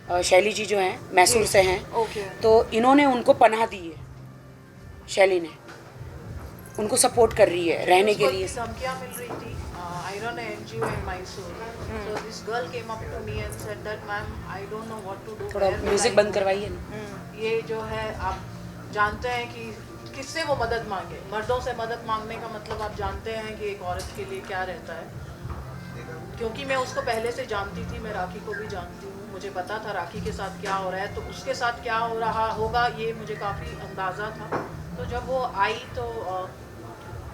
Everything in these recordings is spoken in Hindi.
शैली जी जो हैं मैसूर से हैं, ओके। तो इन्होंने उनको पनाह दी है, शैली ने उनको सपोर्ट कर रही है रहने के लिए। धमकियां मिल रही थी। I run an NGO in Mysore. So this girl came up to me and said that ma'am I don't know what to do. थोड़ा म्यूजिक बंद करवाइए ना। ये जो है आप जानते हैं कि किससे वो मदद मांगे। मर्दों से मदद मांगने का मतलब आप जानते हैं कि एक औरत के लिए क्या रहता है। क्योंकि मैं उसको पहले से जानती थी, मैं राखी को भी जानती हूँ, मुझे पता था राखी के साथ क्या हो रहा है, तो उसके साथ क्या हो रहा होगा ये मुझे काफ़ी अंदाज़ा था। तो जब वो आई तो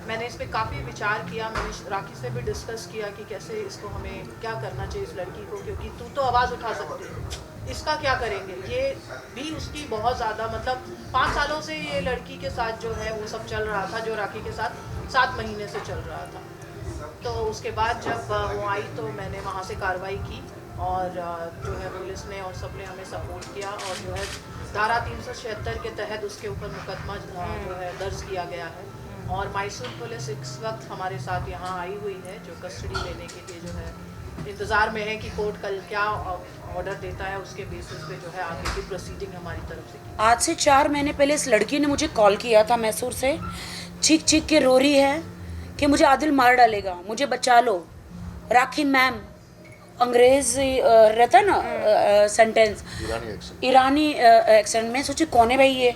मैंने इस पर काफ़ी विचार किया। मैंने राखी से भी डिस्कस किया कि कैसे इसको हमें क्या करना चाहिए इस लड़की को, क्योंकि तू तो आवाज़ उठा सकती है, इसका क्या करेंगे। ये भी उसकी बहुत ज़्यादा मतलब 5 सालों से ये लड़की के साथ जो है वो सब चल रहा था, जो राखी के साथ 7 महीने से चल रहा था। तो उसके बाद जब वो आई तो मैंने वहाँ से कार्रवाई की और जो है पुलिस ने और सब ने हमें सपोर्ट किया और जो है धारा 376 के तहत उसके ऊपर मुकदमा जो है दर्ज किया गया है। और मैसूर पुलिस इस वक्त हमारे साथ यहाँ आई हुई है, जो कस्टडी लेने के लिए जो है इंतज़ार में है कि कोर्ट कल क्या ऑर्डर देता है, उसके बेसिस पे जो है आगे की प्रोसीडिंग हमारी तरफ से की। आज से 4 महीने पहले इस लड़की ने मुझे कॉल किया था मैसूर से, चीख चीख के रो रही है कि मुझे आदिल मार डालेगा, मुझे बचा लो। राखी मैम, अंग्रेज रहता है ना सेंटेंस, ईरानी एक्सेंट में। सोचिए कौन है भाई ये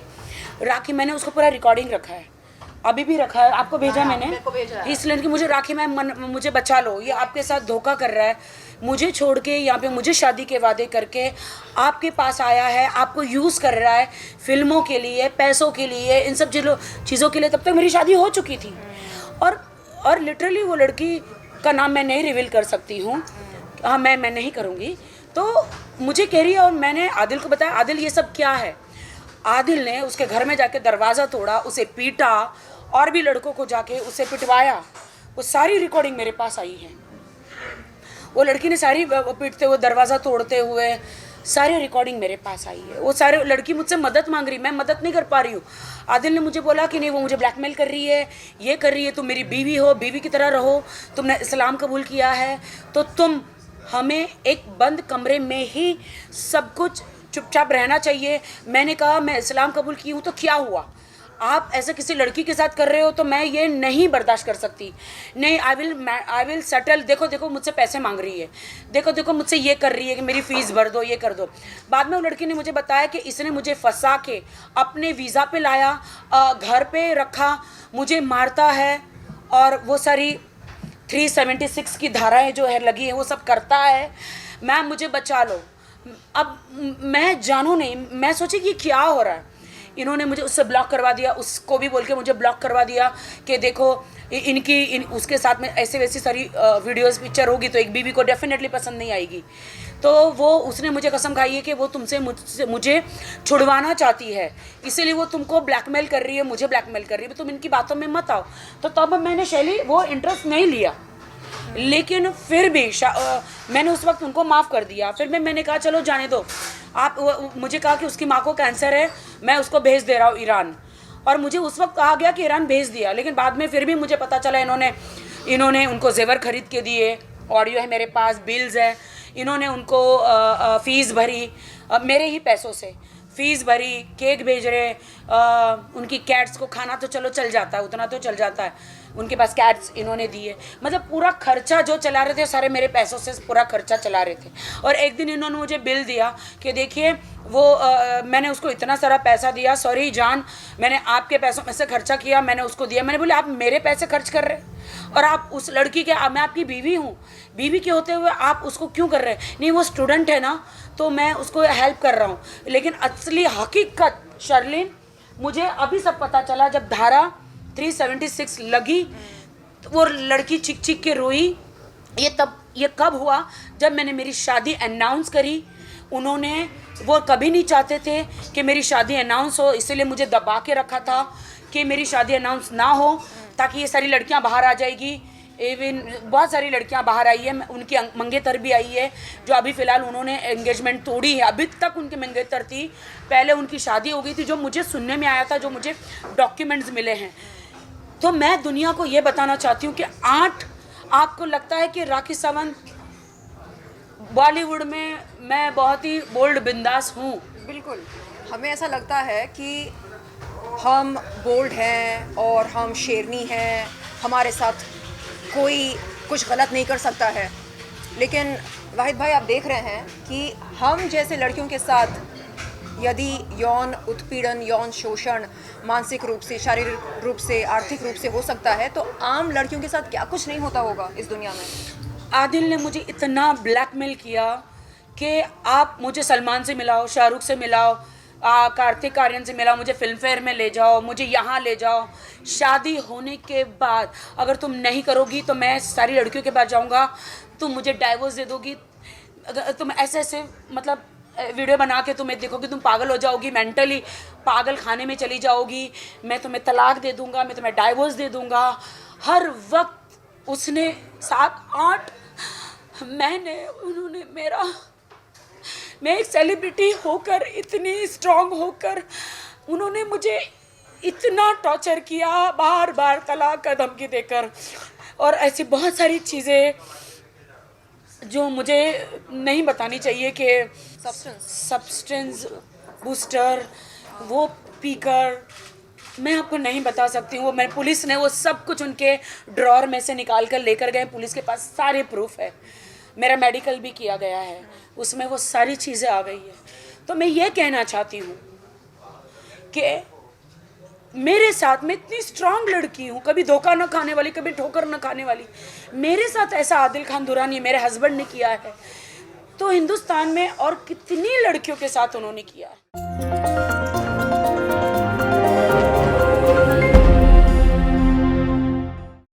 राखी। मैंने उसको पूरा रिकॉर्डिंग रखा है, अभी भी रखा है, आपको भेजा मैंने। इस लड़की मुझे राखी मैम मुझे बचा लो, ये आपके साथ धोखा कर रहा है, मुझे छोड़ के यहाँ पे मुझे शादी के वादे करके आपके पास आया है, आपको यूज़ कर रहा है फिल्मों के लिए, पैसों के लिए, इन सब चीज़ों के लिए। तब तक मेरी शादी हो चुकी थी। और लिटरली वो लड़की का नाम मैं नहीं रिवील कर सकती हूँ, हाँ मैं नहीं करूँगी। तो मुझे कह रही है, और मैंने आदिल को बताया, आदिल ये सब क्या है। आदिल ने उसके घर में जाके दरवाज़ा तोड़ा, उसे पीटा, और भी लड़कों को जाके उसे पिटवाया। वो सारी रिकॉर्डिंग मेरे पास आई है। वो लड़की ने सारी पीटते हुए, दरवाज़ा तोड़ते हुए सारी रिकॉर्डिंग मेरे पास आई है। वो सारे लड़की मुझसे मदद मांग रही, मैं मदद नहीं कर पा रही हूँ। आदिल ने मुझे बोला कि नहीं वो मुझे ब्लैकमेल कर रही है, ये कर रही है, तुम मेरी बीवी हो, बीवी की तरह रहो, तुमने इस्लाम कबूल किया है तो तुम हमें एक बंद कमरे में ही सब कुछ चुपचाप रहना चाहिए। मैंने कहा मैं इस्लाम कबूल की हूँ तो क्या हुआ, आप ऐसे किसी लड़की के साथ कर रहे हो तो मैं ये नहीं बर्दाश्त कर सकती। नहीं, आई विल सेटल। देखो मुझसे पैसे मांग रही है, देखो मुझसे ये कर रही है कि मेरी फ़ीस भर दो, ये कर दो। बाद में वो लड़की ने मुझे बताया कि इसने मुझे फंसा के अपने वीज़ा पे लाया, घर पे रखा, मुझे मारता है, और वो सारी 376 की धाराएँ जो है लगी है वो सब करता है। मैम मुझे बचा लो। अब मैं जानू नहीं, मैं सोची कि क्या हो रहा है। इन्होंने मुझे उससे ब्लॉक करवा दिया, उसको भी बोल के मुझे ब्लॉक करवा दिया कि देखो उसके साथ में ऐसे वैसी सारी वीडियोस पिक्चर होगी तो एक बीवी को डेफिनेटली पसंद नहीं आएगी। तो वो उसने मुझे कसम खाई है कि वो मुझे छुड़वाना चाहती है, इसीलिए वो तुमको ब्लैकमेल कर रही है, मुझे ब्लैकमेल कर रही है, तुम इनकी बातों में मत आओ। तो तब मैंने शैली वो इंटरेस्ट नहीं लिया, लेकिन फिर भी मैंने उस वक्त उनको माफ़ कर दिया। फिर मैंने कहा चलो जाने दो। मुझे कहा कि उसकी माँ को कैंसर है, मैं उसको भेज दे रहा हूँ ईरान, और मुझे उस वक्त कहा गया कि ईरान भेज दिया। लेकिन बाद में फिर भी मुझे पता चला इन्होंने उनको जेवर खरीद के दिए, ऑडियो है मेरे पास, बिल्स है, इन्होंने उनको फ़ीस भरी, मेरे ही पैसों से फ़ीस भरी, केक भेज रहे, उनकी कैट्स को खाना तो चलो चल जाता है, उतना तो चल जाता है, उनके पास कैट्स इन्होंने दिए। मतलब पूरा खर्चा जो चला रहे थे सारे मेरे पैसों से पूरा खर्चा चला रहे थे। और एक दिन इन्होंने मुझे बिल दिया कि देखिए वो मैंने उसको इतना सारा पैसा दिया, सॉरी जान मैंने आपके पैसों में से खर्चा किया, मैंने उसको दिया। मैंने बोले आप मेरे पैसे खर्च कर रहे हैं और आप उस लड़की के, मैं आपकी बीवी हूँ, बीवी के होते हुए आप उसको क्यों कर रहे हैं। नहीं वो स्टूडेंट है ना, तो मैं उसको हेल्प कर रहा हूँ। लेकिन असली हकीकत शर्लिन मुझे अभी सब पता चला, जब धारा 376 लगी तो वो लड़की चिक चिक के रोई। ये कब हुआ, जब मैंने मेरी शादी अनाउंस करी। वो कभी नहीं चाहते थे कि मेरी शादी अनाउंस हो, इसीलिए मुझे दबा के रखा था कि मेरी शादी अनाउंस ना हो, ताकि ये सारी लड़कियां बाहर आ जाएगी। इवन बहुत सारी लड़कियां बाहर आई है, उनकी मंगेतर भी आई है, जो अभी फ़िलहाल उन्होंने एंगेजमेंट तोड़ी है। अभी तक उनकी मंगेतर थी, पहले उनकी शादी हो गई थी, जो मुझे सुनने में आया था, जो मुझे डॉक्यूमेंट्स मिले हैं। तो मैं दुनिया को ये बताना चाहती हूँ कि आपको लगता है कि राखी सावंत बॉलीवुड में मैं बहुत ही बोल्ड बिंदास हूँ। बिल्कुल, हमें ऐसा लगता है कि हम बोल्ड हैं और हम शेरनी हैं, हमारे साथ कोई कुछ गलत नहीं कर सकता है। लेकिन वाहिद भाई, आप देख रहे हैं कि हम जैसे लड़कियों के साथ यदि यौन उत्पीड़न, यौन शोषण मानसिक रूप से, शारीरिक रूप से, आर्थिक रूप से हो सकता है, तो आम लड़कियों के साथ क्या कुछ नहीं होता होगा इस दुनिया में। आदिल ने मुझे इतना ब्लैकमेल किया कि आप मुझे सलमान से मिलाओ, शाहरुख से मिलाओ, कार्तिक आर्यन से मिलाओ, मुझे फिल्म फेयर में ले जाओ, मुझे यहाँ ले जाओ। शादी होने के बाद अगर तुम नहीं करोगी तो मैं सारी लड़कियों के पास जाऊँगा, तुम मुझे डाइवोर्स दे दोगी, अगर तुम ऐसे ऐसे मतलब वीडियो बना के तुम्हें देखोगी, तुम पागल हो जाओगी, मेंटली पागल खाने में चली जाओगी, मैं तुम्हें तलाक दे दूँगा, मैं तुम्हें डाइवोर्स दे दूँगा। हर वक्त उसने 7-8 महीने उन्होंने मैं एक सेलिब्रिटी होकर, इतनी स्ट्रांग होकर उन्होंने मुझे इतना टॉर्चर किया, बार बार तलाक का धमकी देकर, और ऐसी बहुत सारी चीज़ें जो मुझे नहीं बतानी चाहिए कि सब्सटेंस बूस्टर वो पीकर, मैं आपको नहीं बता सकती हूँ। मैं पुलिस ने वो सब कुछ उनके ड्रॉर में से निकाल कर लेकर गए, पुलिस के पास सारे प्रूफ है, मेरा मेडिकल भी किया गया है, उसमें वो सारी चीज़ें आ गई है। तो मैं ये कहना चाहती हूँ कि मेरे साथ, मैं इतनी स्ट्रांग लड़की हूँ, कभी धोखा न खाने वाली, कभी ठोकर न खाने वाली, मेरे साथ ऐसा आदिल खान दुरानी मेरे हस्बैंड ने किया है, तो हिंदुस्तान में और कितनी लड़कियों के साथ उन्होंने किया है।